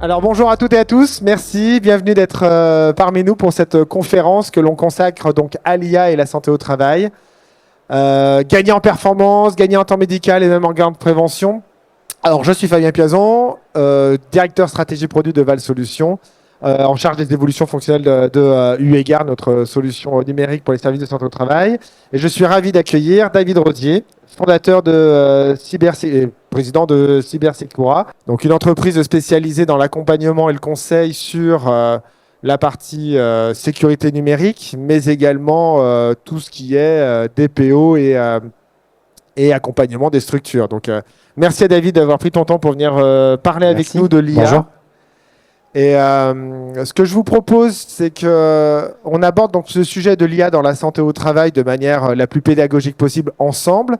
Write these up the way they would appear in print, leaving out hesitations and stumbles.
Alors bonjour à toutes et à tous, merci, bienvenue d'être parmi nous pour cette conférence que l'on consacre donc à l'IA et la santé au travail. Gagner en performance, gagner en temps médical et même en gain de prévention. Alors je suis Fabien Piazon, directeur stratégie produit de Val Solutions, en charge des évolutions fonctionnelles de UEGAR, notre solution numérique pour les services de santé au travail. Et je suis ravi d'accueillir David Rosier, fondateur de président de Cybersecura, donc une entreprise spécialisée dans l'accompagnement et le conseil sur la partie sécurité numérique, mais également tout ce qui est DPO et accompagnement des structures. Donc, merci à David d'avoir pris ton temps pour venir parler avec nous de l'IA. Bonjour. Et ce que je vous propose, c'est qu'on aborde donc ce sujet de l'IA dans la santé au travail de manière la plus pédagogique possible ensemble.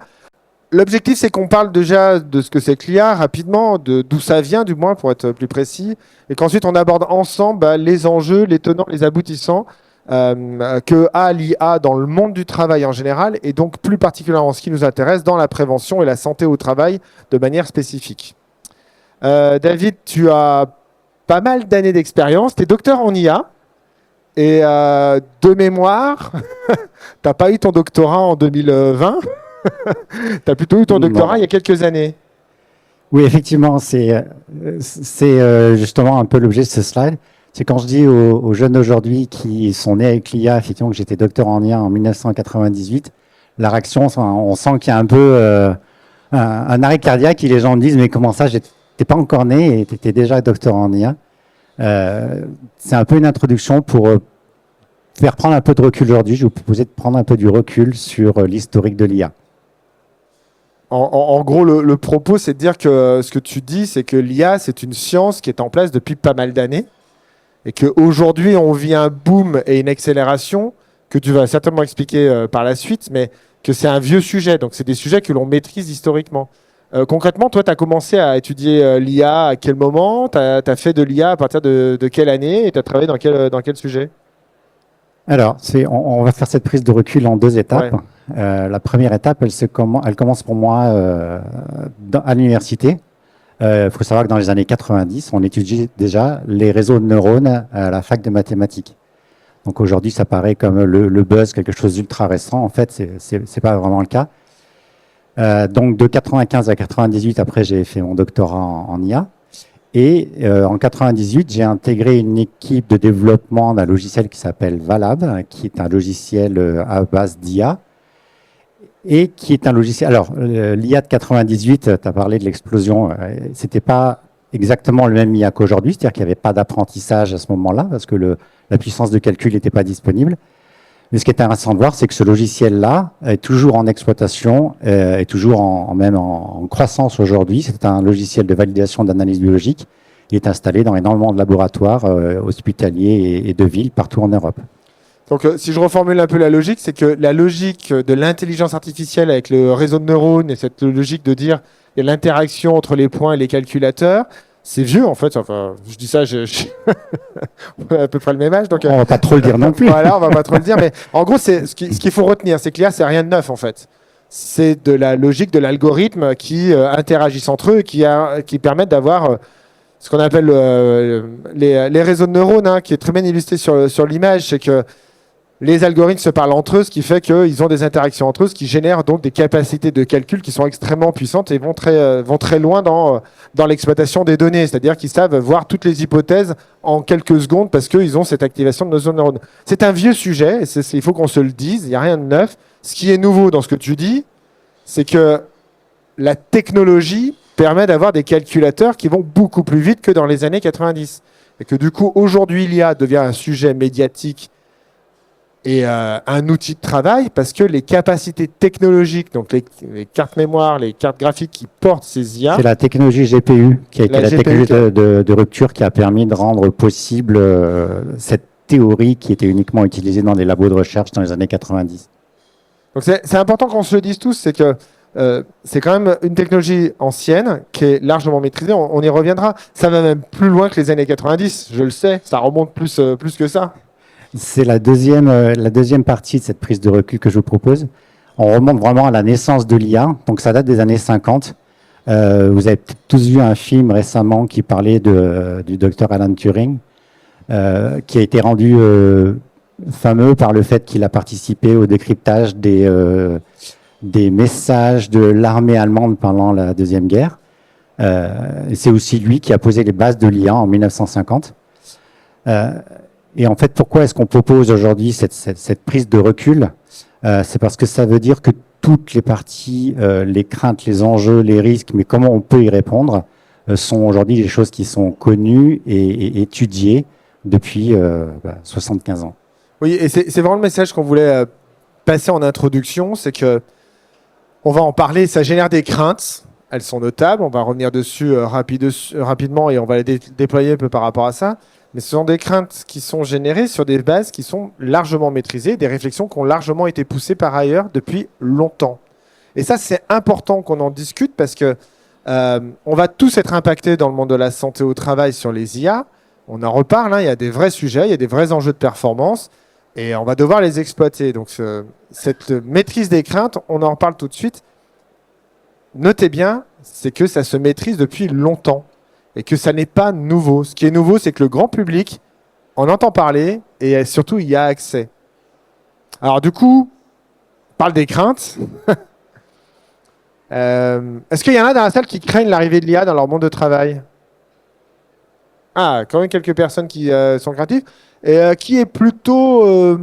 L'objectif, c'est qu'on parle déjà de ce que c'est que l'IA rapidement, d'où ça vient du moins pour être plus précis, et qu'ensuite on aborde ensemble les enjeux, les tenants, les aboutissants que a l'IA dans le monde du travail en général, et donc plus particulièrement ce qui nous intéresse dans la prévention et la santé au travail de manière spécifique. David, tu as pas mal d'années d'expérience, tu es docteur en IA, et de mémoire, tu n'as pas eu ton doctorat en 2020 tu as plutôt eu ton doctorat il y a quelques années. Oui, effectivement, c'est justement un peu l'objet de ce slide. C'est quand je dis aux jeunes aujourd'hui qui sont nés avec l'IA, effectivement, que j'étais docteur en IA en 1998, la réaction, on sent qu'il y a un peu un arrêt cardiaque et les gens me disent « Mais comment ça, t'es pas encore né et tu étais déjà docteur en IA ?» C'est un peu une introduction pour faire prendre un peu de recul aujourd'hui. Je vais vous proposer de prendre un peu du recul sur l'historique de l'IA. En gros, le propos, c'est de dire que ce que tu dis, c'est que l'IA, c'est une science qui est en place depuis pas mal d'années et qu'aujourd'hui, on vit un boom et une accélération que tu vas certainement expliquer par la suite, mais que c'est un vieux sujet. Donc, c'est des sujets que l'on maîtrise historiquement. Concrètement, toi, tu as commencé à étudier l'IA à quel moment? Tu as fait de l'IA à partir de quelle année? Et tu as travaillé dans quel sujet? Alors, on va faire cette prise de recul en deux étapes. Ouais. La première étape, elle commence pour moi à l'université. Faut savoir que dans les années 90, on étudiait déjà les réseaux de neurones à la fac de mathématiques. Donc aujourd'hui, ça paraît comme le buzz, quelque chose d'ultra récent. En fait, c'est pas vraiment le cas. Donc de 95 à 98, après, j'ai fait mon doctorat en IA. Et en 98, j'ai intégré une équipe de développement d'un logiciel qui s'appelle Valab, qui est un logiciel à base d'IA, et qui est un logiciel... Alors, l'IA de 98, tu as parlé de l'explosion, c'était pas exactement le même IA qu'aujourd'hui, c'est-à-dire qu'il n'y avait pas d'apprentissage à ce moment-là, parce que la puissance de calcul n'était pas disponible. Mais ce qui est intéressant de voir, c'est que ce logiciel-là est toujours en exploitation, est toujours même en croissance aujourd'hui. C'est un logiciel de validation d'analyse biologique. Il est installé dans énormément de laboratoires hospitaliers et de villes partout en Europe. Donc, si je reformule un peu la logique, c'est que la logique de l'intelligence artificielle avec le réseau de neurones et cette logique de dire il y a l'interaction entre les points et les calculateurs, c'est vieux en fait. Enfin, je dis ça, on a à peu près le même âge. Donc, on va pas trop le dire non plus. Voilà, on va pas trop le dire. Mais en gros, ce qu'il faut retenir, c'est que l'IA, c'est rien de neuf en fait. C'est de la logique de l'algorithme qui interagissent entre eux et qui permettent d'avoir ce qu'on appelle les réseaux de neurones, hein, qui est très bien illustré sur l'image. C'est que les algorithmes se parlent entre eux, ce qui fait qu'ils ont des interactions entre eux, ce qui génère donc des capacités de calcul qui sont extrêmement puissantes et vont très loin dans l'exploitation des données. C'est-à-dire qu'ils savent voir toutes les hypothèses en quelques secondes parce qu'ils ont cette activation de nos zones neurones. C'est un vieux sujet, et il faut qu'on se le dise, il n'y a rien de neuf. Ce qui est nouveau dans ce que tu dis, c'est que la technologie permet d'avoir des calculateurs qui vont beaucoup plus vite que dans les années 90. Et que du coup, aujourd'hui, l'IA devient un sujet médiatique et un outil de travail parce que les capacités technologiques, donc les cartes mémoire, les cartes graphiques qui portent ces IA... C'est la technologie GPU qui a été la technologie de rupture qui a permis de rendre possible cette théorie qui était uniquement utilisée dans des labos de recherche dans les années 90. Donc c'est important qu'on se le dise tous, c'est que c'est quand même une technologie ancienne qui est largement maîtrisée, on y reviendra. Ça va même plus loin que les années 90, je le sais, ça remonte plus que ça. C'est la deuxième partie de cette prise de recul que je vous propose. On remonte vraiment à la naissance de l'IA, donc ça date des années 50. Vous avez peut-être tous vu un film récemment qui parlait du docteur Alan Turing, qui a été rendu fameux par le fait qu'il a participé au décryptage des messages de l'armée allemande pendant la Deuxième Guerre. Et c'est aussi lui qui a posé les bases de l'IA en 1950. Et en fait, pourquoi est-ce qu'on propose aujourd'hui cette prise de recul? C'est parce que ça veut dire que toutes les parties, les craintes, les enjeux, les risques, mais comment on peut y répondre, sont aujourd'hui des choses qui sont connues et étudiées depuis 75 ans. Oui, et c'est vraiment le message qu'on voulait passer en introduction, c'est que on va en parler, ça génère des craintes, elles sont notables, on va revenir dessus rapidement et on va les déployer un peu par rapport à ça, mais ce sont des craintes qui sont générées sur des bases qui sont largement maîtrisées, des réflexions qui ont largement été poussées par ailleurs depuis longtemps. Et ça, c'est important qu'on en discute parce que on va tous être impactés dans le monde de la santé au travail sur les IA. On en reparle, hein, il y a des vrais sujets, il y a des vrais enjeux de performance et on va devoir les exploiter. Donc cette maîtrise des craintes, on en reparle tout de suite. Notez bien, c'est que ça se maîtrise depuis longtemps et que ça n'est pas nouveau. Ce qui est nouveau, c'est que le grand public en entend parler et surtout il y a accès. Alors du coup, on parle des craintes. Est-ce qu'il y en a dans la salle qui craignent l'arrivée de l'IA dans leur monde de travail? Ah, quand même quelques personnes qui sont créatives. Et qui est plutôt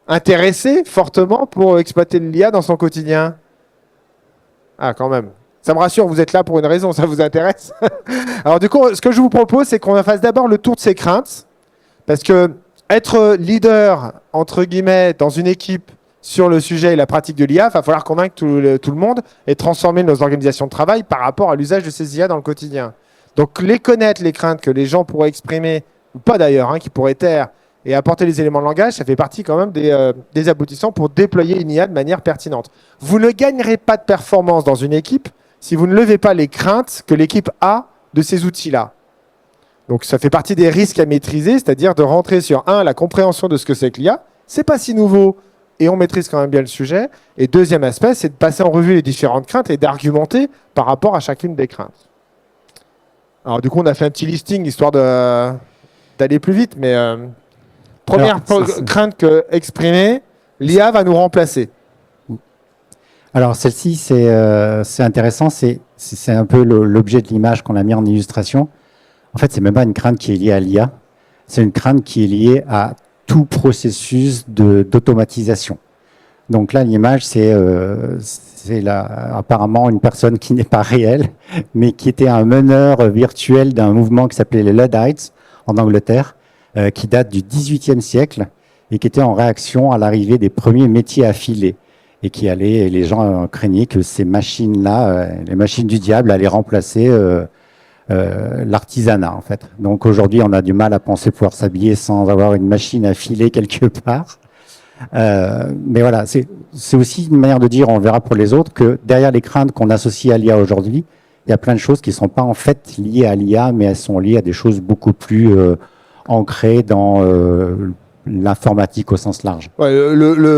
intéressé fortement pour exploiter l'IA dans son quotidien? Ah, quand même. Ça me rassure, vous êtes là pour une raison, ça vous intéresse. Alors du coup, ce que je vous propose, c'est qu'on fasse d'abord le tour de ces craintes. Parce que être leader, entre guillemets, dans une équipe sur le sujet et la pratique de l'IA, il va falloir convaincre tout le monde et transformer nos organisations de travail par rapport à l'usage de ces IA dans le quotidien. Donc les connaître, les craintes que les gens pourraient exprimer, ou pas d'ailleurs, hein, qui pourraient taire, et apporter les éléments de langage, ça fait partie quand même des aboutissants pour déployer une IA de manière pertinente. Vous ne gagnerez pas de performance dans une équipe si vous ne levez pas les craintes que l'équipe a de ces outils-là. Donc ça fait partie des risques à maîtriser, c'est-à-dire de rentrer sur, la compréhension de ce que c'est que l'IA. C'est pas si nouveau et on maîtrise quand même bien le sujet. Et deuxième aspect, c'est de passer en revue les différentes craintes et d'argumenter par rapport à chacune des craintes. Alors du coup, on a fait un petit listing histoire d'aller plus vite, mais première crainte que exprimée, l'IA va nous remplacer. Alors celle-ci, c'est intéressant, c'est un peu l'objet de l'image qu'on a mis en illustration. En fait, c'est même pas une crainte qui est liée à l'IA, c'est une crainte qui est liée à tout processus d'automatisation. Donc là, l'image, c'est apparemment une personne qui n'est pas réelle, mais qui était un meneur virtuel d'un mouvement qui s'appelait les Luddites en Angleterre, qui date du XVIIIe siècle et qui était en réaction à l'arrivée des premiers métiers affilés et les gens craignaient que ces machines-là, les machines du diable, allaient remplacer l'artisanat en fait. Donc aujourd'hui, on a du mal à penser pouvoir s'habiller sans avoir une machine à filer quelque part. Mais voilà, c'est aussi une manière de dire, on verra pour les autres, que derrière les craintes qu'on associe à l'IA aujourd'hui, il y a plein de choses qui ne sont pas en fait liées à l'IA, mais elles sont liées à des choses beaucoup plus ancrées dans l'informatique au sens large. Ouais,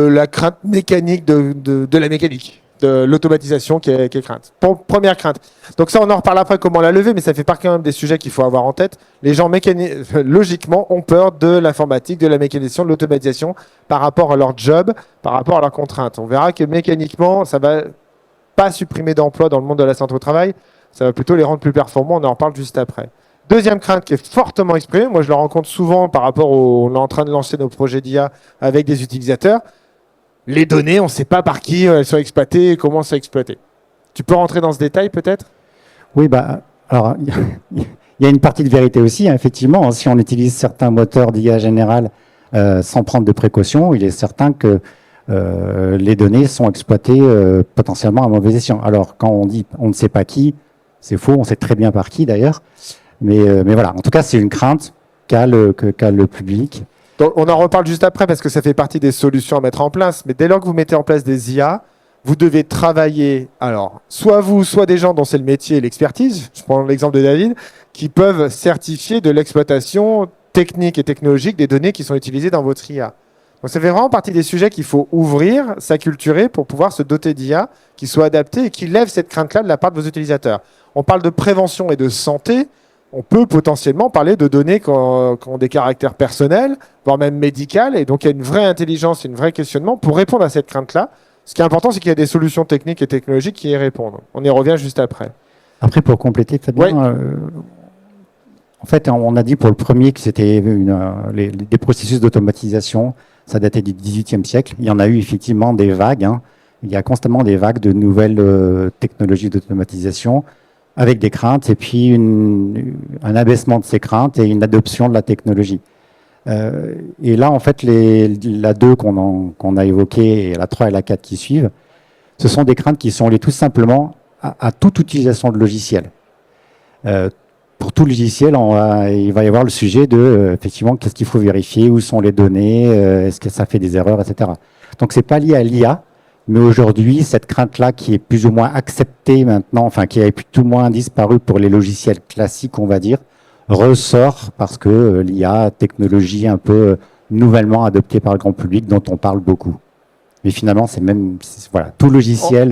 la crainte mécanique de la mécanique, de l'automatisation qui est crainte. Première crainte. Donc ça, on en reparle après comment la lever, mais ça fait partie quand même des sujets qu'il faut avoir en tête. Les gens logiquement ont peur de l'informatique, de la mécanisation, de l'automatisation par rapport à leur job, par rapport à leurs contraintes. On verra que mécaniquement, ça va pas supprimer d'emplois dans le monde de la santé au travail, ça va plutôt les rendre plus performants, on en reparle juste après. Deuxième crainte qui est fortement exprimée, moi je le rencontre souvent par rapport on est en train de lancer nos projets d'IA avec des utilisateurs. Les données, on ne sait pas par qui elles sont exploitées et comment elles sont exploitées. Tu peux rentrer dans ce détail peut-être? Oui, alors il y a une partie de vérité aussi, hein, effectivement. Si on utilise certains moteurs d'IA général sans prendre de précautions, il est certain que les données sont exploitées potentiellement à mauvais escient. Alors quand on dit on ne sait pas qui, c'est faux, on sait très bien par qui d'ailleurs. Mais voilà, en tout cas, c'est une crainte qu'a le public. Donc, on en reparle juste après parce que ça fait partie des solutions à mettre en place. Mais dès lors que vous mettez en place des IA, vous devez travailler, alors, soit vous, soit des gens dont c'est le métier et l'expertise, je prends l'exemple de David, qui peuvent certifier de l'exploitation technique et technologique des données qui sont utilisées dans votre IA. Donc ça fait vraiment partie des sujets qu'il faut ouvrir, s'acculturer pour pouvoir se doter d'IA qui soit adapté et qui lève cette crainte-là de la part de vos utilisateurs. On parle de prévention et de santé. On peut potentiellement parler de données qui ont des caractères personnels, voire même médicales. Et donc, il y a une vraie intelligence et un vrai questionnement pour répondre à cette crainte-là. Ce qui est important, c'est qu'il y a des solutions techniques et technologiques qui y répondent. On y revient juste après. Après, pour compléter, Fabien, en fait, on a dit pour le premier que c'était des processus d'automatisation. Ça datait du XVIIIe siècle. Il y en a eu effectivement des vagues. Hein. Il y a constamment des vagues de nouvelles technologies d'automatisation avec des craintes et puis un abaissement de ces craintes et une adoption de la technologie. Et là, en fait, la 2 qu'on a évoquée, et la 3 et la 4 qui suivent, ce sont des craintes qui sont liées tout simplement à toute utilisation de logiciel. Pour tout logiciel, il va y avoir le sujet de, effectivement, qu'est-ce qu'il faut vérifier, où sont les données, est-ce que ça fait des erreurs, etc. Donc, c'est pas lié à l'IA, mais aujourd'hui, cette crainte-là qui est plus ou moins acceptée maintenant, enfin, qui a plus ou moins disparu pour les logiciels classiques, on va dire, ressort parce que l'IA, technologie un peu nouvellement adoptée par le grand public, dont on parle beaucoup. Mais finalement, voilà, tout logiciel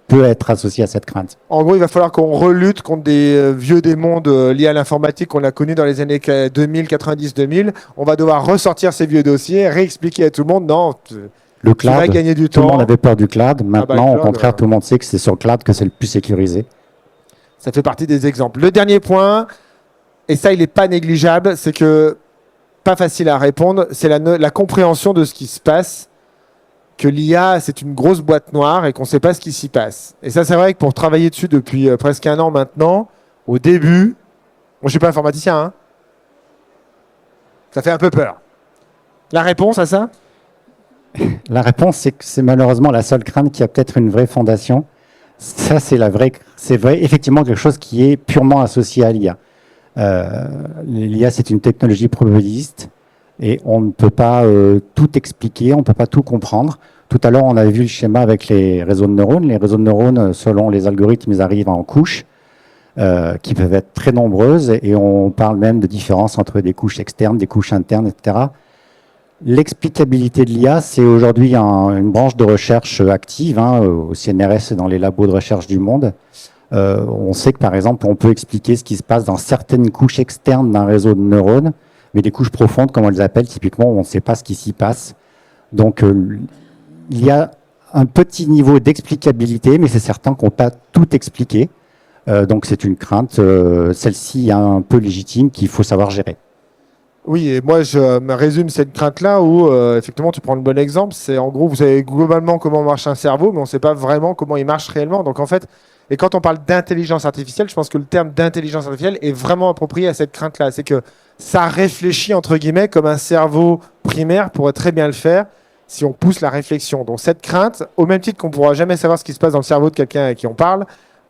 peut être associé à cette crainte. En gros, il va falloir qu'on relutte contre des vieux démons liés à l'informatique qu'on a connus dans les années 2000, 90, 2000. On va devoir ressortir ces vieux dossiers, réexpliquer à tout le monde, non, le cloud, tu vas gagner du tout temps. Le monde avait peur du cloud. Maintenant, cloud, au contraire, tout le monde sait que c'est sur le cloud que c'est le plus sécurisé. Ça fait partie des exemples. Le dernier point, et ça, il n'est pas négligeable, c'est que, pas facile à répondre, c'est la compréhension de ce qui se passe, que l'IA, c'est une grosse boîte noire et qu'on ne sait pas ce qui s'y passe. Et ça, c'est vrai que pour travailler dessus depuis presque 1 an maintenant, au début, moi, je ne suis pas informaticien, hein, ça fait un peu peur. La réponse à ça ? La réponse, c'est que c'est malheureusement la seule crainte qui a peut-être une vraie fondation. Ça, c'est vrai, effectivement quelque chose qui est purement associé à l'IA. L'IA, c'est une technologie probabiliste et on ne peut pas tout expliquer, on ne peut pas tout comprendre. Tout à l'heure, on a vu le schéma avec les réseaux de neurones. Les réseaux de neurones, selon les algorithmes, ils arrivent en couches qui peuvent être très nombreuses et on parle même de différence entre des couches externes, des couches internes, etc. L'explicabilité de l'IA, c'est aujourd'hui une branche de recherche active au CNRS et dans les labos de recherche du monde. On sait que, par exemple, on peut expliquer ce qui se passe dans certaines couches externes d'un réseau de neurones, mais des couches profondes, comme on les appelle, typiquement, on ne sait pas ce qui s'y passe. Donc, il y a un petit niveau d'explicabilité, mais c'est certain qu'on ne peut pas tout expliquer. Donc, c'est une crainte, celle-ci un peu légitime, qu'il faut savoir gérer. Oui, et moi je me résume cette crainte-là où effectivement tu prends le bon exemple, c'est en gros vous savez globalement comment marche un cerveau, mais on ne sait pas vraiment comment il marche réellement. Donc en fait, et quand on parle d'intelligence artificielle, je pense que le terme d'intelligence artificielle est vraiment approprié à cette crainte-là. C'est que ça réfléchit entre guillemets comme un cerveau primaire pourrait très bien le faire si on pousse la réflexion. Donc cette crainte, au même titre qu'on ne pourra jamais savoir ce qui se passe dans le cerveau de quelqu'un à qui on parle,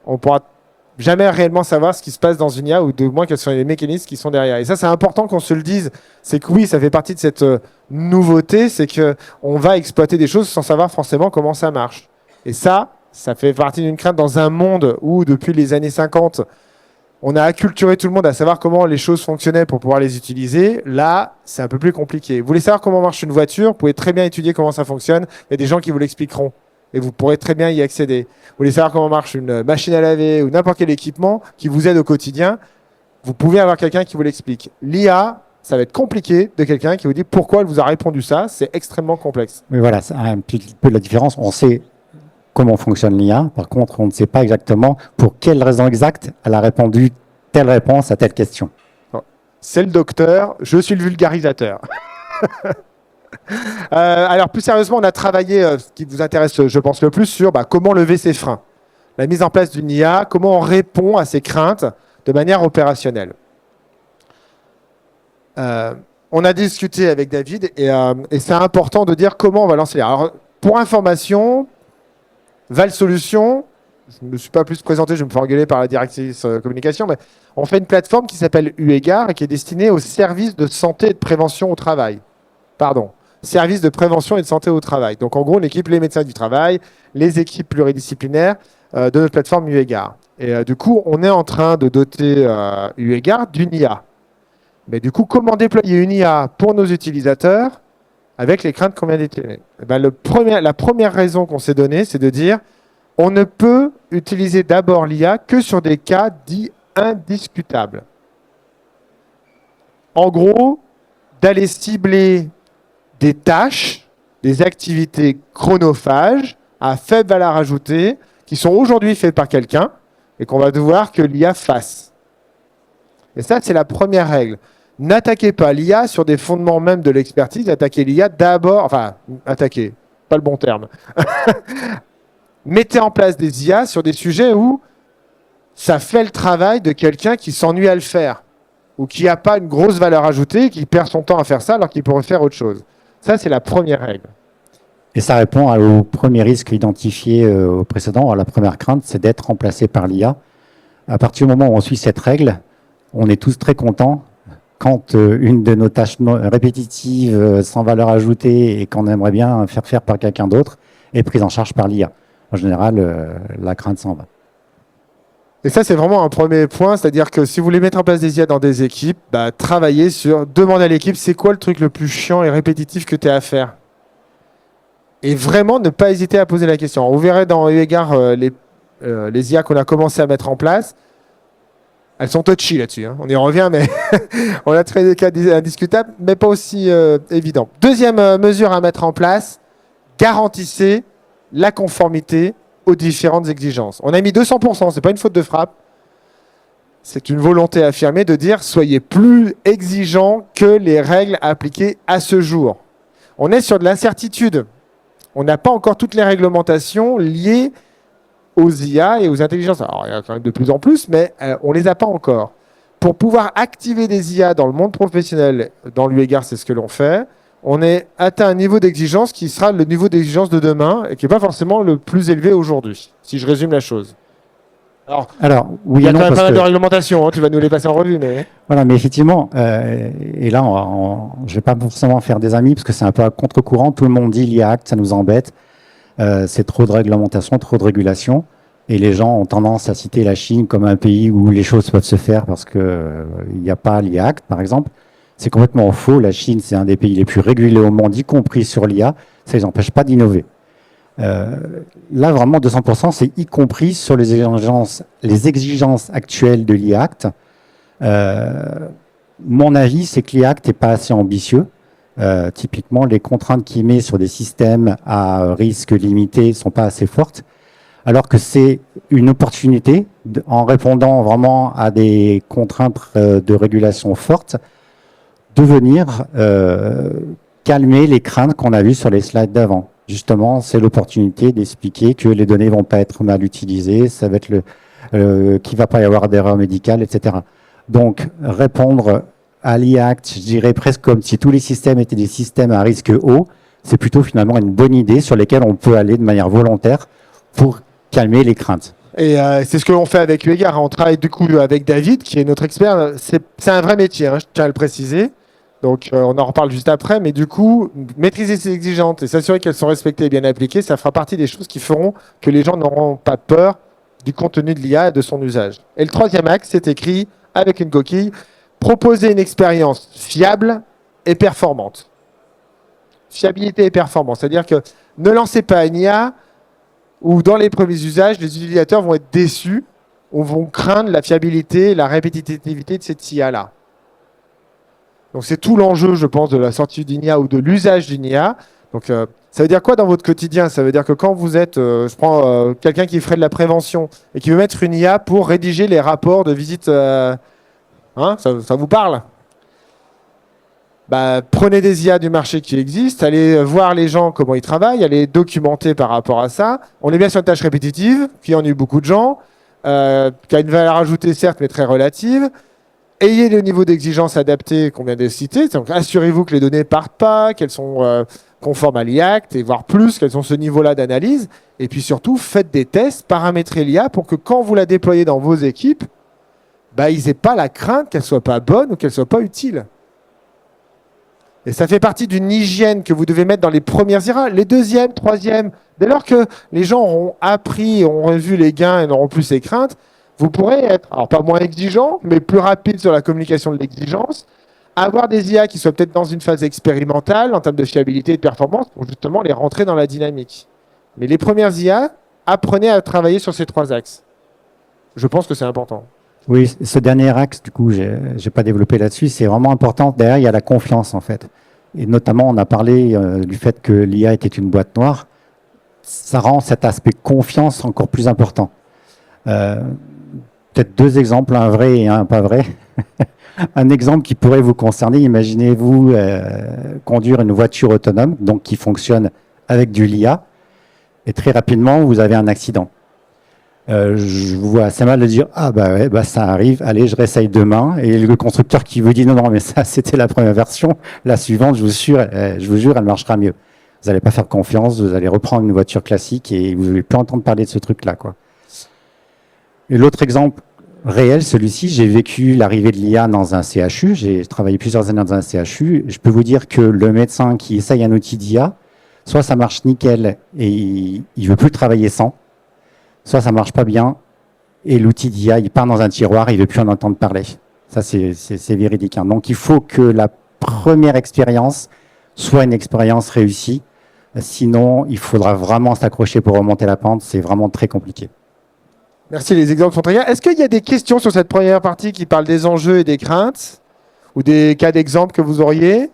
on pourra jamais réellement savoir ce qui se passe dans une IA ou de moins quels sont les mécanismes qui sont derrière. Et ça, c'est important qu'on se le dise. C'est que oui, ça fait partie de cette nouveauté, c'est qu'on va exploiter des choses sans savoir forcément comment ça marche. Et ça fait partie d'une crainte dans un monde où, depuis les années 50, on a acculturé tout le monde à savoir comment les choses fonctionnaient pour pouvoir les utiliser. Là, c'est un peu plus compliqué. Vous voulez savoir comment marche une voiture, vous pouvez très bien étudier comment ça fonctionne. Il y a des gens qui vous l'expliqueront. Et vous pourrez très bien y accéder. Vous voulez savoir comment marche une machine à laver ou n'importe quel équipement qui vous aide au quotidien, vous pouvez avoir quelqu'un qui vous l'explique. L'IA, ça va être compliqué de quelqu'un qui vous dit pourquoi elle vous a répondu ça. C'est extrêmement complexe. Mais voilà, c'est un petit peu la différence. On sait comment fonctionne l'IA. Par contre, on ne sait pas exactement pour quelle raison exacte elle a répondu telle réponse à telle question. C'est le docteur, je suis le vulgarisateur. Alors plus sérieusement, on a travaillé, ce qui vous intéresse je pense le plus, sur comment lever ses freins. La mise en place d'une IA, comment on répond à ces craintes de manière opérationnelle. On a discuté avec David et c'est important de dire comment on va lancer l'IA. Alors pour information, Val Solutions, je ne me suis pas plus présenté, je vais me faire engueuler par la directrice communication, mais on fait une plateforme qui s'appelle UEGAR et qui est destinée aux services de santé et de prévention au travail. Services de prévention et de santé au travail. Donc, en gros, on équipe les médecins du travail, les équipes pluridisciplinaires de notre plateforme UEGAR. Et du coup, on est en train de doter UEGAR d'une IA. Mais du coup, comment déployer une IA pour nos utilisateurs avec les craintes qu'on vient d'étayer. La première raison qu'on s'est donnée, c'est de dire on ne peut utiliser d'abord l'IA que sur des cas dits indiscutables. En gros, d'aller cibler des tâches, des activités chronophages à faible valeur ajoutée qui sont aujourd'hui faites par quelqu'un et qu'on va devoir que l'IA fasse. Et ça, c'est la première règle. N'attaquez pas l'IA sur des fondements même de l'expertise. Attaquez l'IA d'abord, enfin, attaquez, pas le bon terme. Mettez en place des IA sur des sujets où ça fait le travail de quelqu'un qui s'ennuie à le faire ou qui n'a pas une grosse valeur ajoutée, qui perd son temps à faire ça alors qu'il pourrait faire autre chose. Ça, c'est la première règle. Et ça répond au premier risque identifié au précédent. La première crainte, c'est d'être remplacé par l'IA. À partir du moment où on suit cette règle, on est tous très contents quand une de nos tâches répétitives, sans valeur ajoutée et qu'on aimerait bien faire par quelqu'un d'autre, est prise en charge par l'IA. En général, la crainte s'en va. Et ça, c'est vraiment un premier point, c'est-à-dire que si vous voulez mettre en place des IA dans des équipes, travaillez sur, demandez à l'équipe, c'est quoi le truc le plus chiant et répétitif que tu as à faire? Et vraiment, ne pas hésiter à poser la question. Vous verrez dans Égard les IA qu'on a commencé à mettre en place, elles sont touchy là-dessus. Hein. On y revient, mais on a très des cas indiscutables, mais pas aussi évident. Deuxième mesure à mettre en place, garantissez la conformité aux différentes exigences. On a mis 200%, c'est pas une faute de frappe. C'est une volonté affirmée de dire soyez plus exigeants que les règles appliquées à ce jour. On est sur de l'incertitude. On n'a pas encore toutes les réglementations liées aux IA et aux intelligences. Alors, il y en a quand même de plus en plus, mais on ne les a pas encore. Pour pouvoir activer des IA dans le monde professionnel, dans l'UEGAR, c'est ce que l'on fait, on est atteint un niveau d'exigence qui sera le niveau d'exigence de demain et qui n'est pas forcément le plus élevé aujourd'hui, si je résume la chose. Alors oui, il y a quand même pas mal de réglementations, hein, tu vas nous les passer en revue. Mais... Voilà, mais effectivement, et là, je ne vais pas forcément faire des amis parce que c'est un peu à contre-courant. Tout le monde dit l'IA Act, ça nous embête. C'est trop de réglementation, trop de régulation. Et les gens ont tendance à citer la Chine comme un pays où les choses peuvent se faire parce qu'il n'y a pas l'IA Act, par exemple. C'est complètement faux. La Chine, c'est un des pays les plus régulés au monde, y compris sur l'IA. Ça ne les empêche pas d'innover. Là, vraiment, 200%, c'est y compris sur les exigences actuelles de l'IA Act. Mon avis, c'est que l'IA Act n'est pas assez ambitieux. Typiquement, les contraintes qu'il met sur des systèmes à risque limité ne sont pas assez fortes. Alors que c'est une opportunité, en répondant vraiment à des contraintes de régulation fortes, de venir calmer les craintes qu'on a vues sur les slides d'avant. Justement, c'est l'opportunité d'expliquer que les données vont pas être mal utilisées, ça va être qu'il va pas y avoir d'erreurs médicales, etc. Donc, répondre à l'IA Act, je dirais presque comme si tous les systèmes étaient des systèmes à risque haut, c'est plutôt finalement une bonne idée sur lesquelles on peut aller de manière volontaire pour calmer les craintes. Et c'est ce que l'on fait avec UEGAR. On travaille du coup avec David, qui est notre expert. C'est un vrai métier, hein, je tiens à le préciser. Donc, on en reparle juste après. Mais du coup, maîtriser ces exigences et s'assurer qu'elles sont respectées et bien appliquées, ça fera partie des choses qui feront que les gens n'auront pas peur du contenu de l'IA et de son usage. Et le troisième axe, c'est écrit avec une coquille, proposer une expérience fiable et performante. Fiabilité et performance. C'est-à-dire que ne lancez pas une IA où dans les premiers usages, les utilisateurs vont être déçus ou vont craindre la fiabilité, la répétitivité de cette IA-là. Donc c'est tout l'enjeu, je pense, de la sortie d'une IA ou de l'usage d'une IA. Donc ça veut dire quoi dans votre quotidien? Ça veut dire que quand vous êtes, je prends quelqu'un qui ferait de la prévention et qui veut mettre une IA pour rédiger les rapports de visite, ça vous parle? Prenez des IA du marché qui existent, allez voir les gens comment ils travaillent, allez documenter par rapport à ça. On est bien sur une tâche répétitive, qui ennuie beaucoup de gens, qui a une valeur ajoutée certes, mais très relative. Ayez le niveau d'exigence adapté qu'on vient de citer. Donc assurez-vous que les données partent pas, qu'elles sont conformes à l'IA Act, et voire plus, qu'elles ont ce niveau-là d'analyse. Et puis surtout, faites des tests, paramétrez l'IA pour que quand vous la déployez dans vos équipes, ils n'aient pas la crainte qu'elle soit pas bonne ou qu'elle soit pas utile. Et ça fait partie d'une hygiène que vous devez mettre dans les premières IRA, les deuxièmes, troisièmes. Dès lors que les gens auront appris, auront vu les gains et n'auront plus ces craintes, vous pourrez être, alors pas moins exigeant, mais plus rapide sur la communication de l'exigence, avoir des IA qui soient peut-être dans une phase expérimentale en termes de fiabilité et de performance pour justement les rentrer dans la dynamique. Mais les premières IA, apprenez à travailler sur ces 3 axes. Je pense que c'est important. Oui, ce dernier axe, du coup, j'ai pas développé là-dessus, c'est vraiment important. Derrière, il y a la confiance, en fait. Et notamment, on a parlé du fait que l'IA était une boîte noire. Ça rend cet aspect confiance encore plus important. Peut-être 2 exemples, un vrai et un pas vrai. Un exemple qui pourrait vous concerner, imaginez-vous conduire une voiture autonome, donc qui fonctionne avec du l'IA, et très rapidement, vous avez un accident. Je vous vois assez mal de dire ah bah ouais bah ça arrive, allez je réessaye demain, et le constructeur qui vous dit non mais ça c'était la première version, la suivante je vous jure elle marchera mieux. Vous n'allez pas faire confiance, vous allez reprendre une voiture classique et vous n'allez plus entendre parler de ce truc là quoi. Et l'autre exemple réel, celui-ci, j'ai vécu l'arrivée de l'IA dans un CHU, j'ai travaillé plusieurs années dans un CHU, je peux vous dire que le médecin qui essaye un outil d'IA, soit ça marche nickel et il veut plus travailler sans, soit ça marche pas bien et l'outil d'IA, il part dans un tiroir, il veut plus en entendre parler. Ça, c'est véridique. Hein. Donc, il faut que la première expérience soit une expérience réussie. Sinon, il faudra vraiment s'accrocher pour remonter la pente. C'est vraiment très compliqué. Merci, les exemples sont très clairs. Est-ce qu'il y a des questions sur cette première partie qui parle des enjeux et des craintes ou des cas d'exemple que vous auriez?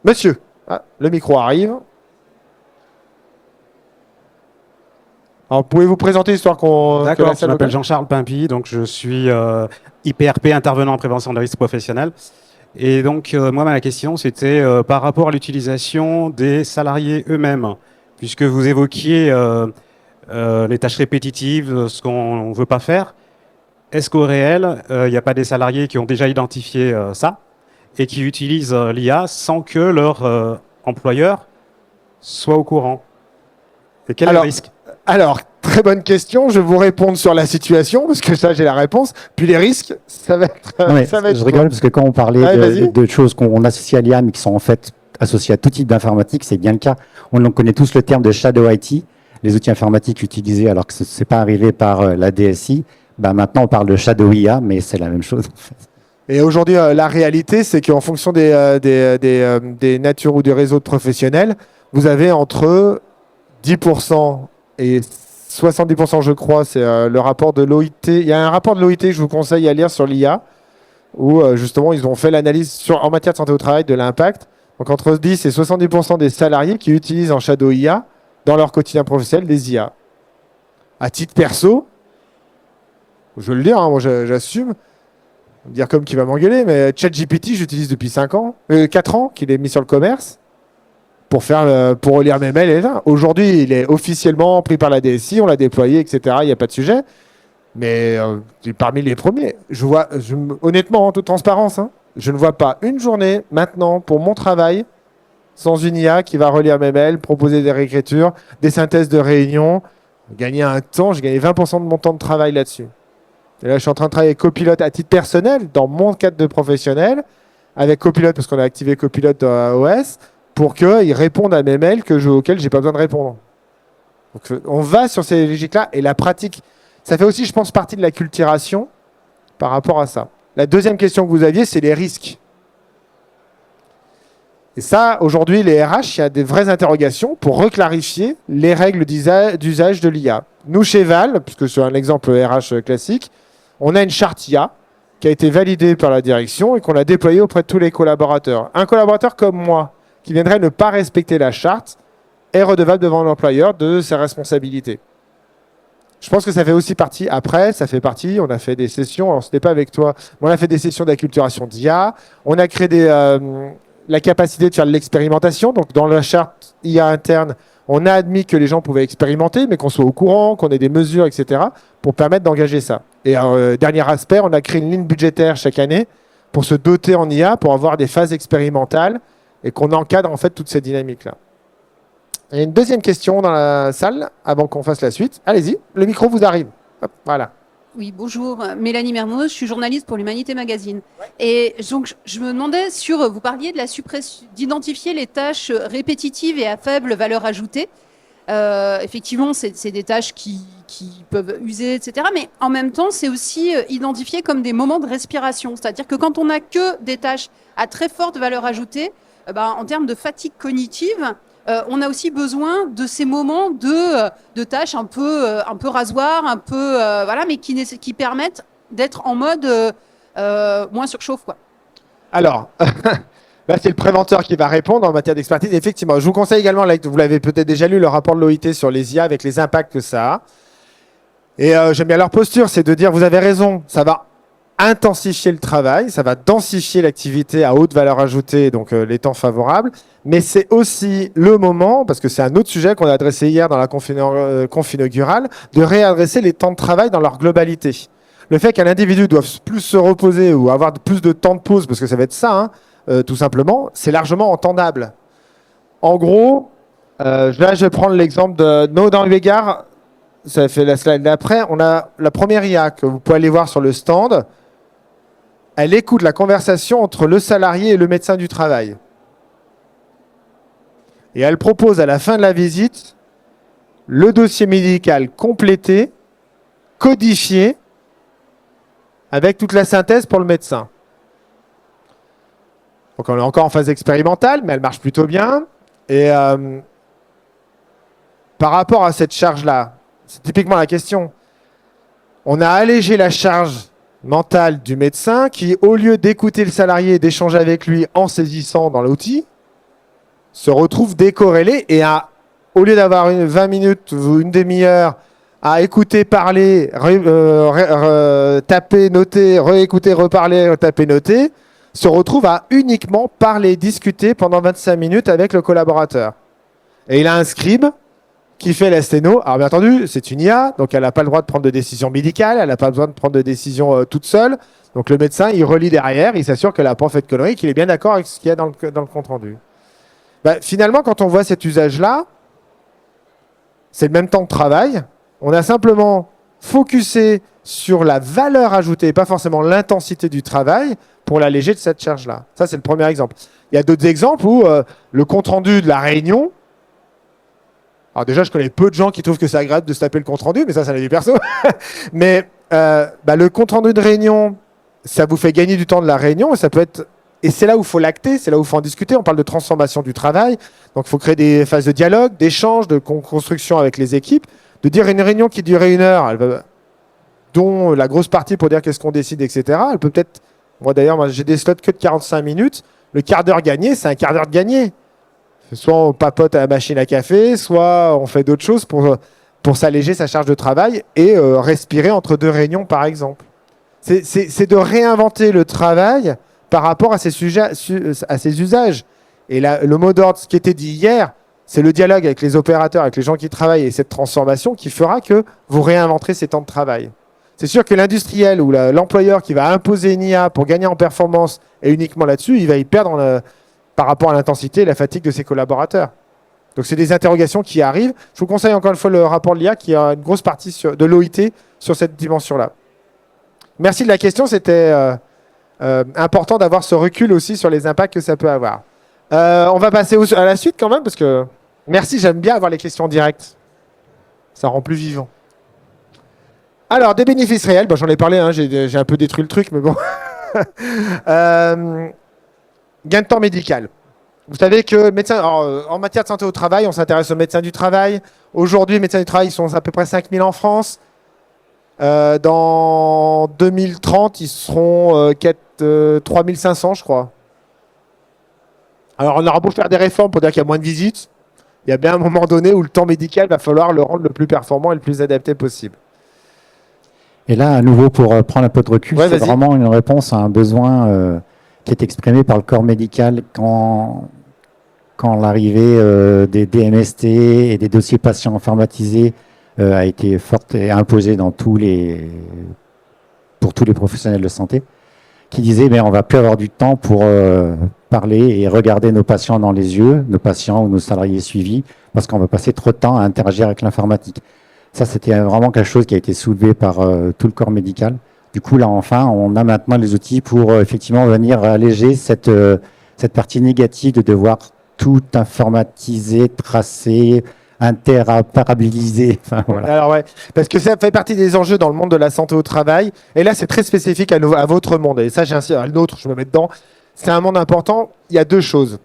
Monsieur, le micro arrive. Alors, pouvez-vous présenter histoire qu'on... D'accord, je m'appelle Jean-Charles Pimpy, donc je suis IPRP, intervenant en prévention de risques professionnels. Et donc, moi, ma question, c'était par rapport à l'utilisation des salariés eux-mêmes, puisque vous évoquiez les tâches répétitives, ce qu'on ne veut pas faire. Est-ce qu'au réel, il n'y a pas des salariés qui ont déjà identifié ça et qui utilisent l'IA sans que leur employeur soit au courant? Et quel est le risque? Alors, très bonne question. Je vais vous répondre sur la situation, parce que ça, j'ai la réponse. Puis les risques, ça va être... je rigole, parce que quand on parlait de choses qu'on associe à l'IA, mais qui sont en fait associées à tout type d'informatique, c'est bien le cas. On connaît tous le terme de Shadow IT, les outils informatiques utilisés alors que ce n'est pas arrivé par la DSI. Bah, maintenant, on parle de Shadow IA, mais c'est la même chose. En fait. Et aujourd'hui, la réalité, c'est qu'en fonction des natures ou des réseaux de professionnels, vous avez entre 10% et 70%, je crois, c'est le rapport de l'OIT. Il y a un rapport de l'OIT que je vous conseille à lire sur l'IA, où justement, ils ont fait l'analyse en matière de santé au travail de l'impact. Donc, entre 10 et 70% des salariés qui utilisent en Shadow IA dans leur quotidien professionnel des IA. À titre perso, je veux le dire, hein, moi j'assume, dire comme qui va m'engueuler, mais ChatGPT, j'utilise depuis 4 ans qu'il est mis sur le commerce. Pour relire mes mails. Aujourd'hui, il est officiellement pris par la DSI, on l'a déployé, etc. Il n'y a pas de sujet. Mais parmi les premiers, honnêtement, en toute transparence, je ne vois pas une journée maintenant pour mon travail sans une IA qui va relire mes mails, proposer des réécritures, des synthèses de réunions, gagner un temps. J'ai gagné 20% de mon temps de travail là-dessus. Et là, je suis en train de travailler avec Copilot à titre personnel, dans mon cadre de professionnel, avec Copilot, parce qu'on a activé Copilot dans OS, pour qu'ils répondent à mes mails auxquels je n'ai pas besoin de répondre. Donc, on va sur ces logiques-là. Et la pratique, ça fait aussi, je pense, partie de la culturation par rapport à ça. La deuxième question que vous aviez, c'est les risques. Et ça, aujourd'hui, les RH, il y a des vraies interrogations pour reclarifier les règles d'usage de l'IA. Nous, chez Val, puisque c'est un exemple RH classique, on a une charte IA qui a été validée par la direction et qu'on a déployée auprès de tous les collaborateurs. Un collaborateur comme moi, qui viendrait ne pas respecter la charte, est redevable devant l'employeur de ses responsabilités. Je pense que ça fait aussi partie, après, ça fait partie, on a fait des sessions, alors ce n'était pas avec toi, mais on a fait des sessions d'acculturation d'IA, on a créé la capacité de faire de l'expérimentation, donc dans la charte IA interne, on a admis que les gens pouvaient expérimenter, mais qu'on soit au courant, qu'on ait des mesures, etc., pour permettre d'engager ça. Et dernier aspect, on a créé une ligne budgétaire chaque année pour se doter en IA, pour avoir des phases expérimentales, et qu'on encadre en fait toute cette dynamique-là. Il y a une deuxième question dans la salle, avant qu'on fasse la suite. Allez-y, le micro vous arrive. Hop, voilà. Oui, bonjour, Mélanie Mermoz, je suis journaliste pour l'Humanité Magazine. Ouais. Et donc, je me demandais vous parliez de la suppression, d'identifier les tâches répétitives et à faible valeur ajoutée. Effectivement, c'est des tâches qui peuvent user, etc. Mais en même temps, c'est aussi identifié comme des moments de respiration. C'est-à-dire que quand on n'a que des tâches à très forte valeur ajoutée, en termes de fatigue cognitive, on a aussi besoin de ces moments de tâches un peu rasoir, un peu voilà, mais qui permettent d'être en mode moins surchauffe, quoi. Alors, là, c'est le préventeur qui va répondre en matière d'expertise. Effectivement, je vous conseille également, vous l'avez peut-être déjà lu, le rapport de l'OIT sur les IA avec les impacts que ça a. Et j'aime bien leur posture, c'est de dire, vous avez raison, ça va intensifier le travail, ça va densifier l'activité à haute valeur ajoutée, donc les temps favorables. Mais c'est aussi le moment, parce que c'est un autre sujet qu'on a adressé hier dans la conf inaugurale, de réadresser les temps de travail dans leur globalité. Le fait qu'un individu doive plus se reposer ou avoir plus de temps de pause, parce que ça va être ça, tout simplement, c'est largement entendable. En gros, là, je vais prendre l'exemple de dans le Végard, ça fait la slide d'après, on a la première IA que vous pouvez aller voir sur le stand. Elle écoute la conversation entre le salarié et le médecin du travail. Et elle propose à la fin de la visite le dossier médical complété, codifié, avec toute la synthèse pour le médecin. Donc on est encore en phase expérimentale, mais elle marche plutôt bien. Et par rapport à cette charge-là, c'est typiquement la question. On a allégé la charge mentale du médecin qui, au lieu d'écouter le salarié et d'échanger avec lui en saisissant dans l'outil, se retrouve décorrélé et au lieu d'avoir 20 minutes ou une demi-heure à écouter, parler, taper, noter, réécouter, reparler, taper, noter, se retrouve à uniquement parler, discuter pendant 25 minutes avec le collaborateur. Et il a un scribe qui fait la sténo. Alors bien entendu, c'est une IA, donc elle n'a pas le droit de prendre de décision médicale, elle n'a pas besoin de prendre de décision toute seule. Donc le médecin, il relit derrière, il s'assure qu'elle n'a pas fait de conneries, qu'il est bien d'accord avec ce qu'il y a dans le compte-rendu. Finalement, quand on voit cet usage-là, c'est le même temps de travail. On a simplement focusé sur la valeur ajoutée, pas forcément l'intensité du travail, pour l'alléger de cette charge-là. Ça, c'est le premier exemple. Il y a d'autres exemples où le compte-rendu de la réunion. Alors déjà, je connais peu de gens qui trouvent que c'est agréable de se taper le compte-rendu, mais ça la vie perso. Mais le compte-rendu de réunion, ça vous fait gagner du temps de la réunion, et ça peut être... Et c'est là où il faut l'acter, c'est là où il faut en discuter. On parle de transformation du travail. Donc, il faut créer des phases de dialogue, d'échange, de construction avec les équipes. De dire une réunion qui durait 1 heure, dont la grosse partie pour dire qu'est-ce qu'on décide, etc. Elle peut peut-être... Moi, j'ai des slots que de 45 minutes. Le quart d'heure gagné, c'est un quart d'heure de gagné. Soit on papote à la machine à café, soit on fait d'autres choses pour s'alléger sa charge de travail et respirer entre 2 réunions, par exemple. C'est de réinventer le travail par rapport à ces usages. Et le mot d'ordre, ce qui était dit hier, c'est le dialogue avec les opérateurs, avec les gens qui travaillent et cette transformation qui fera que vous réinventerez ces temps de travail. C'est sûr que l'industriel ou l'employeur qui va imposer une IA pour gagner en performance et uniquement là-dessus, il va y perdre par rapport à l'intensité et la fatigue de ses collaborateurs. Donc c'est des interrogations qui arrivent. Je vous conseille encore une fois le rapport de l'IA qui a une grosse partie de l'OIT sur cette dimension-là. Merci de la question, c'était important d'avoir ce recul aussi sur les impacts que ça peut avoir. On va passer à la suite quand même, parce que merci, j'aime bien avoir les questions directes. Ça rend plus vivant. Alors, des bénéfices réels, j'en ai parlé, j'ai un peu détruit le truc, mais bon. Gain de temps médical. Vous savez que en matière de santé au travail, on s'intéresse aux médecins du travail. Aujourd'hui, les médecins du travail, ils sont à peu près 5000 en France. Dans 2030, ils seront 3500, je crois. Alors, on aura beau faire des réformes pour dire qu'il y a moins de visites. Il y a bien un moment donné où le temps médical va falloir le rendre le plus performant et le plus adapté possible. Et là, à nouveau, pour prendre un peu de recul, c'est vraiment une réponse à un besoin qui est exprimé par le corps médical quand l'arrivée des DMST et des dossiers patients informatisés a été forte et imposée pour tous les professionnels de santé, qui disaient on va plus avoir du temps pour parler et regarder nos patients dans les yeux, nos patients ou nos salariés suivis, parce qu'on va passer trop de temps à interagir avec l'informatique. Ça, c'était vraiment quelque chose qui a été soulevé par tout le corps médical. Du coup, là, enfin, on a maintenant les outils pour effectivement venir alléger cette partie négative de devoir tout informatiser, tracer, interopérabiliser. Enfin, voilà. Alors ouais, parce que ça fait partie des enjeux dans le monde de la santé au travail. Et là, c'est très spécifique à votre monde. Et ça, j'ai un le nôtre, je me mets dedans. C'est un monde important. Il y a deux choses.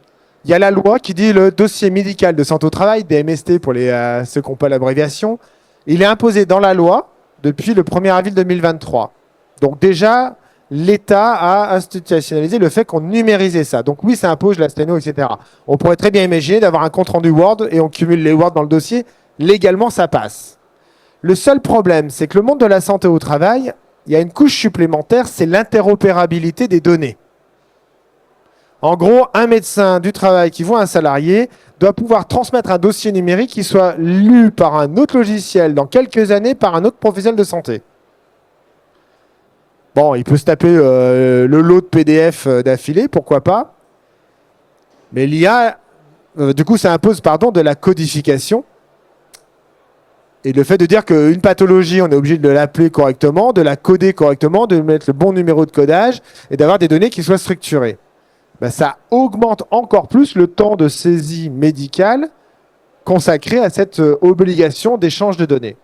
Il y a la loi qui dit le dossier médical de santé au travail, DMST pour ceux qui n'ont pas l'abréviation. Il est imposé dans la loi depuis le 1er avril 2023. Donc déjà, l'État a institutionnalisé le fait qu'on numérisait ça. Donc oui, ça impose la sténo, etc. On pourrait très bien imaginer d'avoir un compte-rendu Word et on cumule les Word dans le dossier. Légalement, ça passe. Le seul problème, c'est que le monde de la santé au travail, il y a une couche supplémentaire, c'est l'interopérabilité des données. En gros, un médecin du travail qui voit un salarié doit pouvoir transmettre un dossier numérique qui soit lu par un autre logiciel dans quelques années par un autre professionnel de santé. Bon, il peut se taper le lot de PDF d'affilée, pourquoi pas. Mais l'IA, du coup, ça impose de la codification. Et le fait de dire qu'une pathologie, on est obligé de l'appeler correctement, de la coder correctement, de mettre le bon numéro de codage et d'avoir des données qui soient structurées. Ben, ça augmente encore plus le temps de saisie médicale consacré à cette obligation d'échange de données.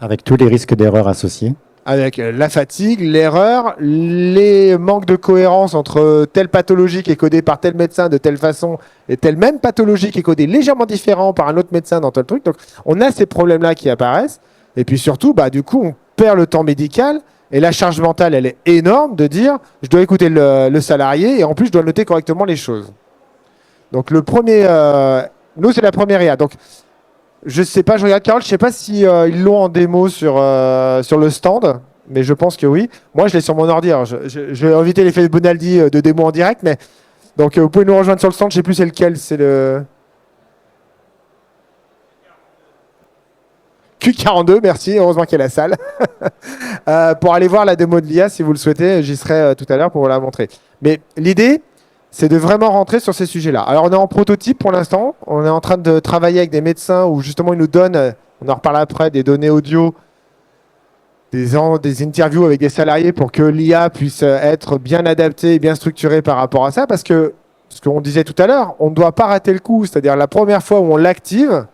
Avec tous les risques d'erreur associés. Avec la fatigue, l'erreur, les manques de cohérence entre telle pathologie qui est codée par tel médecin de telle façon et telle même pathologie qui est codée légèrement différent par un autre médecin dans tel truc. Donc, on a ces problèmes-là qui apparaissent. Et puis surtout, du coup, on perd le temps médical et la charge mentale, elle est énorme de dire je dois écouter le salarié et en plus, je dois noter correctement les choses. Donc, nous, c'est la première IA. Donc, je sais pas, je regarde Carole, je sais pas si ils l'ont en démo sur le stand, mais je pense que oui. Moi, je l'ai sur mon ordi. Alors, je vais éviter l'effet de Bonaldi de démo en direct, mais donc vous pouvez nous rejoindre sur le stand. Je sais plus c'est lequel, c'est le Q42. Merci, heureusement qu'il y a la salle pour aller voir la démo de l'IA si vous le souhaitez. J'y serai tout à l'heure pour vous la montrer. Mais l'idée, c'est de vraiment rentrer sur ces sujets-là. Alors, on est en prototype pour l'instant. On est en train de travailler avec des médecins où justement ils nous donnent, on en reparle après, des données audio, des interviews avec des salariés pour que l'IA puisse être bien adaptée et bien structurée par rapport à ça. Parce que, ce qu'on disait tout à l'heure, on ne doit pas rater le coup. C'est-à-dire la première fois où on l'active,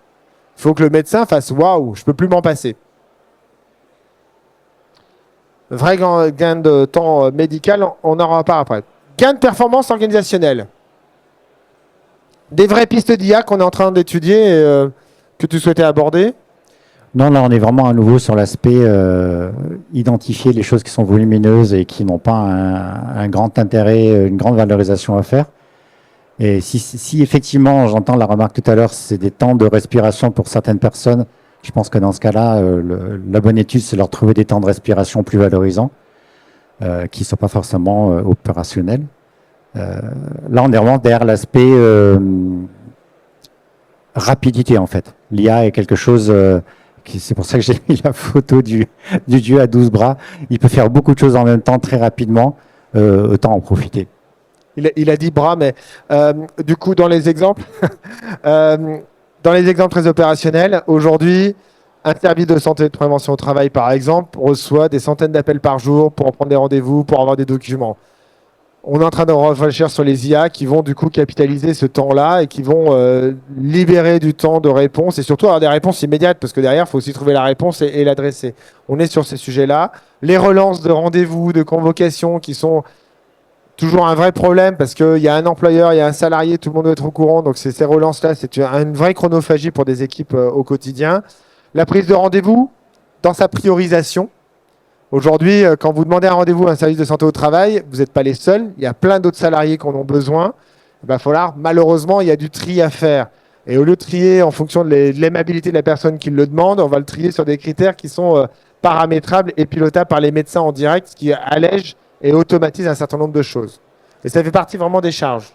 il faut que le médecin fasse « Waouh, je ne peux plus m'en passer ». Vrai gain de temps médical, on en reparle après. Gain de performance organisationnelle. Des vraies pistes d'IA qu'on est en train d'étudier et que tu souhaitais aborder. Non, là, on est vraiment à nouveau sur l'aspect identifier les choses qui sont volumineuses et qui n'ont pas un grand intérêt, une grande valorisation à faire. Et si effectivement, j'entends la remarque tout à l'heure, c'est des temps de respiration pour certaines personnes, je pense que dans ce cas-là, la bonne étude, c'est leur trouver des temps de respiration plus valorisants. Qui ne sont pas forcément opérationnels. Là, on est vraiment derrière l'aspect rapidité, en fait. L'IA est quelque chose c'est pour ça que j'ai mis la photo du dieu à 12 bras. Il peut faire beaucoup de choses en même temps, très rapidement. Autant en profiter. Il a dit bras, mais du coup, dans les exemples, très opérationnels, aujourd'hui, un service de santé et de prévention au travail, par exemple, reçoit des centaines d'appels par jour pour en prendre des rendez-vous, pour avoir des documents. On est en train de réfléchir sur les IA qui vont du coup capitaliser ce temps-là et qui vont libérer du temps de réponse et surtout avoir des réponses immédiates parce que derrière, il faut aussi trouver la réponse et l'adresser. On est sur ces sujets-là. Les relances de rendez-vous, de convocation qui sont toujours un vrai problème parce qu'il y a un employeur, il y a un salarié, tout le monde doit être au courant. Donc ces relances-là, c'est une vraie chronophagie pour des équipes au quotidien. La prise de rendez-vous dans sa priorisation. Aujourd'hui, quand vous demandez un rendez-vous à un service de santé au travail, vous n'êtes pas les seuls. Il y a plein d'autres salariés qui en ont besoin. Il va falloir, malheureusement, il y a du tri à faire. Et au lieu de trier en fonction de l'aimabilité de la personne qui le demande, on va le trier sur des critères qui sont paramétrables et pilotables par les médecins en direct, ce qui allège et automatise un certain nombre de choses. Et ça fait partie vraiment des charges.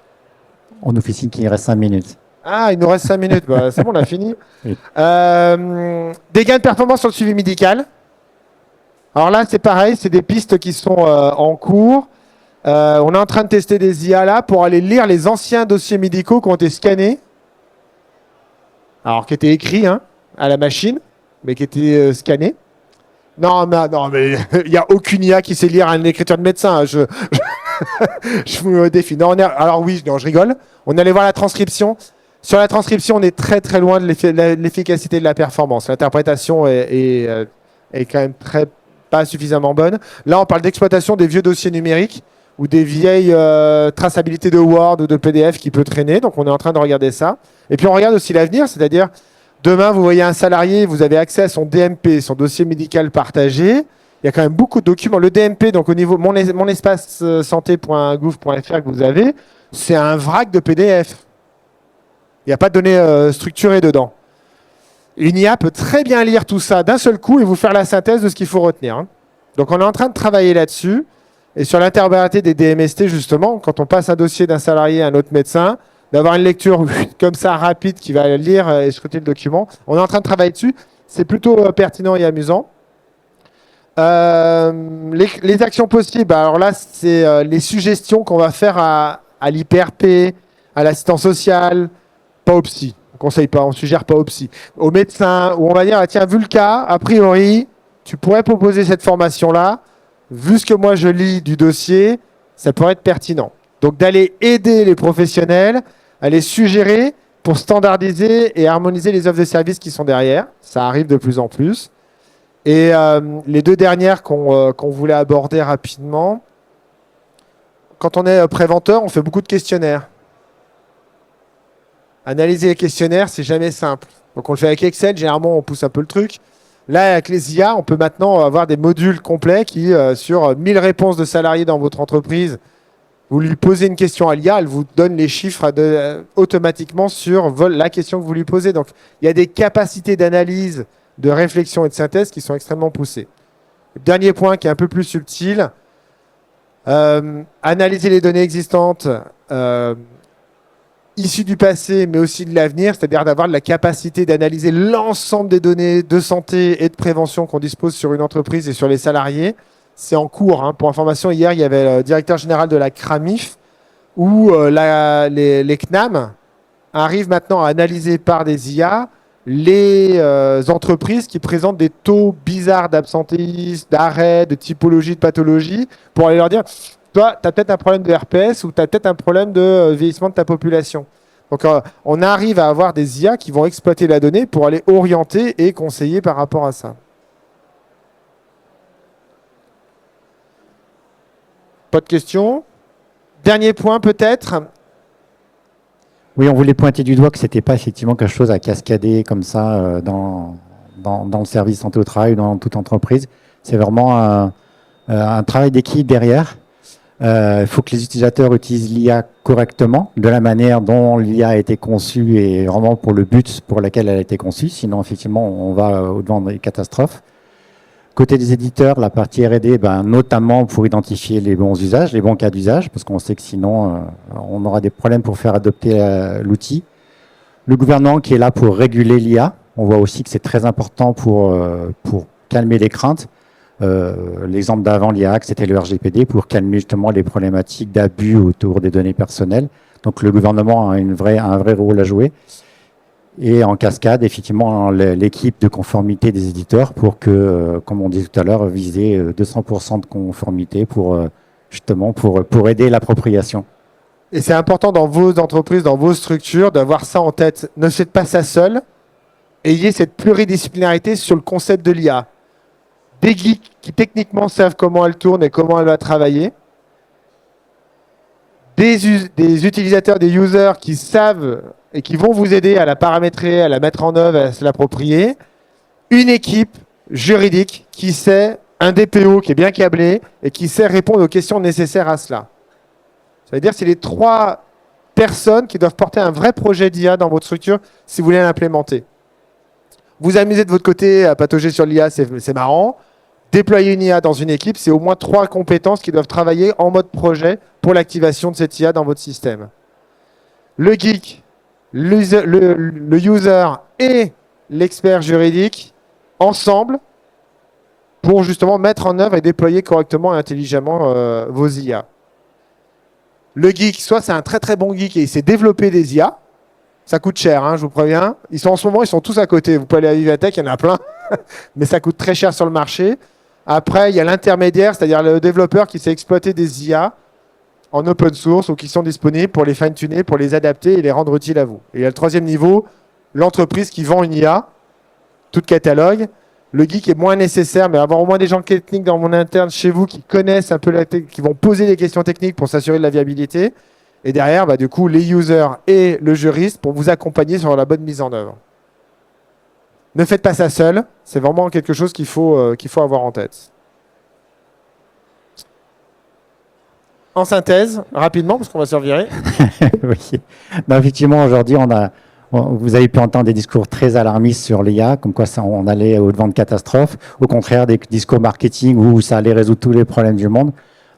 On nous fait signe qu'il reste 5 minutes. Ah, il nous reste 5 minutes. C'est bon, on a fini. Oui. Des gains de performance sur le suivi médical. Alors là, c'est pareil, c'est des pistes qui sont en cours. On est en train de tester des IA là pour aller lire les anciens dossiers médicaux qui ont été scannés. Alors, qui étaient écrits à la machine, mais qui étaient scannés. Non, mais il n'y a aucune IA qui sait lire une écriture de médecin. Je vous défie. Non, alors oui, non, je rigole. On allait voir la transcription. Sur la transcription, on est très très loin de l'efficacité de la performance. L'interprétation est quand même pas suffisamment bonne. Là, on parle d'exploitation des vieux dossiers numériques ou des vieilles traçabilités de Word ou de PDF qui peut traîner. Donc, on est en train de regarder ça. Et puis, on regarde aussi l'avenir, c'est-à-dire, demain, vous voyez un salarié, vous avez accès à son DMP, son dossier médical partagé. Il y a quand même beaucoup de documents. Le DMP, donc au niveau mon espace santé.gouv.fr que vous avez, c'est un vrac de PDF. Il n'y a pas de données structurées dedans. Une IA peut très bien lire tout ça d'un seul coup et vous faire la synthèse de ce qu'il faut retenir, hein. Donc on est en train de travailler là-dessus. Et sur l'interopérabilité des DMST, justement, quand on passe un dossier d'un salarié à un autre médecin, d'avoir une lecture comme ça rapide qui va lire et scruter le document, on est en train de travailler dessus. C'est plutôt pertinent et amusant. Les actions possibles, alors là, c'est les suggestions qu'on va faire à l'IPRP, à l'assistant social, pas au psy. On conseille pas, on suggère pas au psy. Au médecin, où on va dire, ah, tiens, vu le cas, a priori, tu pourrais proposer cette formation-là. Vu ce que moi je lis du dossier, ça pourrait être pertinent. Donc d'aller aider les professionnels à les suggérer pour standardiser et harmoniser les offres de services qui sont derrière. Ça arrive de plus en plus. Et les deux dernières qu'on voulait aborder rapidement, quand on est préventeur, on fait beaucoup de questionnaires. Analyser les questionnaires, c'est jamais simple. Donc on le fait avec Excel, généralement on pousse un peu le truc. Là, avec les IA, on peut maintenant avoir des modules complets qui, sur 1000 réponses de salariés dans votre entreprise, vous lui posez une question à l'IA, elle vous donne les chiffres automatiquement sur la question que vous lui posez. Donc il y a des capacités d'analyse, de réflexion et de synthèse qui sont extrêmement poussées. Dernier point qui est un peu plus subtil, analyser les données existantes issues du passé mais aussi de l'avenir, c'est-à-dire d'avoir la capacité d'analyser l'ensemble des données de santé et de prévention qu'on dispose sur une entreprise et sur les salariés. C'est en cours, hein. Pour information, hier, il y avait le directeur général de la CRAMIF où les CNAM arrivent maintenant à analyser par des IA les entreprises qui présentent des taux bizarres d'absentéisme, d'arrêt, de typologie, de pathologie, pour aller leur dire, toi, tu as peut-être un problème de RPS ou tu as peut-être un problème de vieillissement de ta population. Donc, on arrive à avoir des IA qui vont exploiter la donnée pour aller orienter et conseiller par rapport à ça. Pas de questions? Dernier point peut-être. Oui, on voulait pointer du doigt que ce n'était pas effectivement quelque chose à cascader comme ça dans le service santé au travail ou dans toute entreprise. C'est vraiment un travail d'équipe derrière. Il faut que les utilisateurs utilisent l'IA correctement, de la manière dont l'IA a été conçue et vraiment pour le but pour lequel elle a été conçue. Sinon, effectivement, on va au-devant des catastrophes. Côté des éditeurs, la partie R&D, notamment pour identifier les bons usages, les bons cas d'usage, parce qu'on sait que sinon, on aura des problèmes pour faire adopter l'outil. Le gouvernement qui est là pour réguler l'IA. On voit aussi que c'est très important pour calmer les craintes. L'exemple d'avant, l'IAC, c'était le RGPD pour calmer justement les problématiques d'abus autour des données personnelles. Donc le gouvernement a un vrai rôle à jouer. Et en cascade, effectivement, l'équipe de conformité des éditeurs pour que, comme on dit tout à l'heure, viser 200% de conformité pour aider l'appropriation. Et c'est important dans vos entreprises, dans vos structures, d'avoir ça en tête. Ne faites pas ça seul. Ayez cette pluridisciplinarité sur le concept de l'IA. Des geeks qui techniquement savent comment elle tourne et comment elle va travailler. Des utilisateurs, des users qui savent et qui vont vous aider à la paramétrer, à la mettre en œuvre, à se l'approprier. Une équipe juridique qui sait, un DPO qui est bien câblé et qui sait répondre aux questions nécessaires à cela. Ça veut dire que c'est les 3 personnes qui doivent porter un vrai projet d'IA dans votre structure si vous voulez l'implémenter. Vous amusez de votre côté à patauger sur l'IA, c'est marrant. Déployer une IA dans une équipe, c'est au moins 3 compétences qui doivent travailler en mode projet pour l'activation de cette IA dans votre système. Le geek, le user et l'expert juridique ensemble pour justement mettre en œuvre et déployer correctement et intelligemment vos IA. Le geek, soit c'est un très très bon geek et il sait développer des IA. Ça coûte cher, hein, je vous préviens. En ce moment, ils sont tous à côté. Vous pouvez aller à Vivatech, il y en a plein. Mais ça coûte très cher sur le marché. Après, il y a l'intermédiaire, c'est-à-dire le développeur qui sait exploiter des IA en open source ou qui sont disponibles pour les fine-tuner, pour les adapter et les rendre utiles à vous. Et il y a le troisième niveau, l'entreprise qui vend une IA, tout catalogue. Le geek est moins nécessaire, mais avoir au moins des gens techniques dans mon interne chez vous qui connaissent un peu qui vont poser des questions techniques pour s'assurer de la viabilité. Et derrière, du coup, les users et le juriste pour vous accompagner sur la bonne mise en œuvre. Ne faites pas ça seul. C'est vraiment quelque chose qu'il faut avoir en tête. En synthèse, rapidement, parce qu'on va se revirer. Oui. Non, effectivement, aujourd'hui, vous avez pu entendre des discours très alarmistes sur l'IA, comme quoi on allait au-devant de catastrophes. Au contraire, des discours marketing où ça allait résoudre tous les problèmes du monde.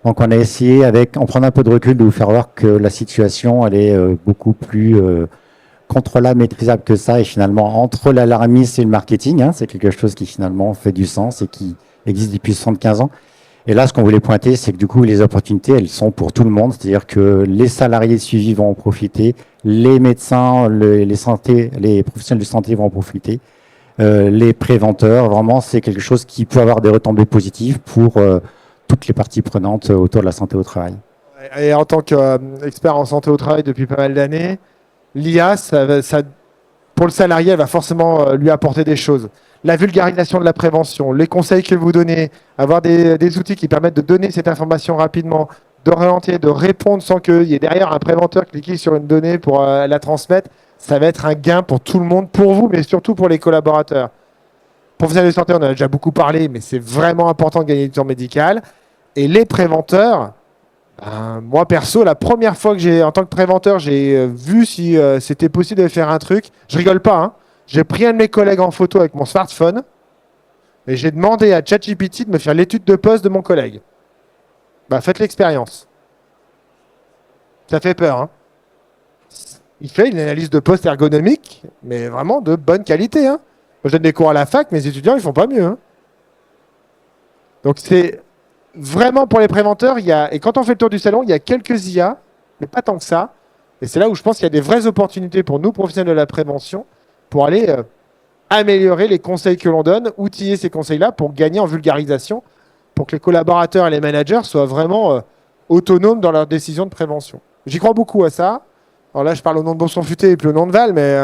Donc, on a essayé, en prenant un peu de recul, de vous faire voir que la situation, elle est beaucoup plus contrôlable, maîtrisable que ça. Et finalement, entre l'alarmisme et le marketing, c'est quelque chose qui finalement fait du sens et qui existe depuis 75 ans. Et là, ce qu'on voulait pointer, c'est que du coup, les opportunités, elles sont pour tout le monde. C'est-à-dire que les salariés suivis vont en profiter, les médecins, les professionnels de santé vont en profiter, les préventeurs. Vraiment, c'est quelque chose qui peut avoir des retombées positives pour toutes les parties prenantes autour de la santé au travail. Et en tant qu'expert en santé au travail depuis pas mal d'années, l'IA, pour le salarié, elle va forcément lui apporter des choses. La vulgarisation de la prévention, les conseils que vous donnez, avoir des outils qui permettent de donner cette information rapidement, d'orienter, de répondre sans qu'il y ait derrière un préventeur cliquer sur une donnée pour la transmettre, ça va être un gain pour tout le monde, pour vous, mais surtout pour les collaborateurs. Professionnels de santé, on en a déjà beaucoup parlé, mais c'est vraiment important de gagner du temps médical. Et les préventeurs, moi perso, la première fois que en tant que préventeur, j'ai vu si c'était possible de faire un truc, je rigole pas, hein. J'ai pris un de mes collègues en photo avec mon smartphone et j'ai demandé à ChatGPT de me faire l'étude de poste de mon collègue. Faites l'expérience. Ça fait peur, hein. Il fait une analyse de poste ergonomique, mais vraiment de bonne qualité, hein. Moi, je donne des cours à la fac, mes étudiants, ils font pas mieux, hein. Donc, c'est vraiment pour les préventeurs. Et quand on fait le tour du salon, il y a quelques IA, mais pas tant que ça. Et c'est là où je pense qu'il y a des vraies opportunités pour nous, professionnels de la prévention, pour aller améliorer les conseils que l'on donne, outiller ces conseils-là pour gagner en vulgarisation, pour que les collaborateurs et les managers soient vraiment autonomes dans leurs décisions de prévention. J'y crois beaucoup à ça. Alors là, je parle au nom de Bonson Futé et plus au nom de Val, mais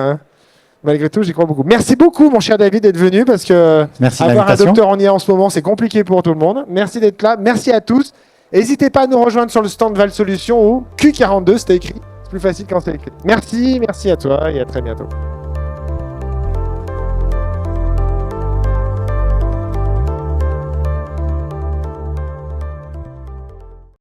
malgré tout, j'y crois beaucoup. Merci beaucoup, mon cher David, d'être venu, parce que avoir un docteur en IA en ce moment, c'est compliqué pour tout le monde. Merci d'être là. Merci à tous. N'hésitez pas à nous rejoindre sur le stand Val Solutions ou Q42, c'était écrit. C'est plus facile quand c'est écrit. Merci à toi et à très bientôt.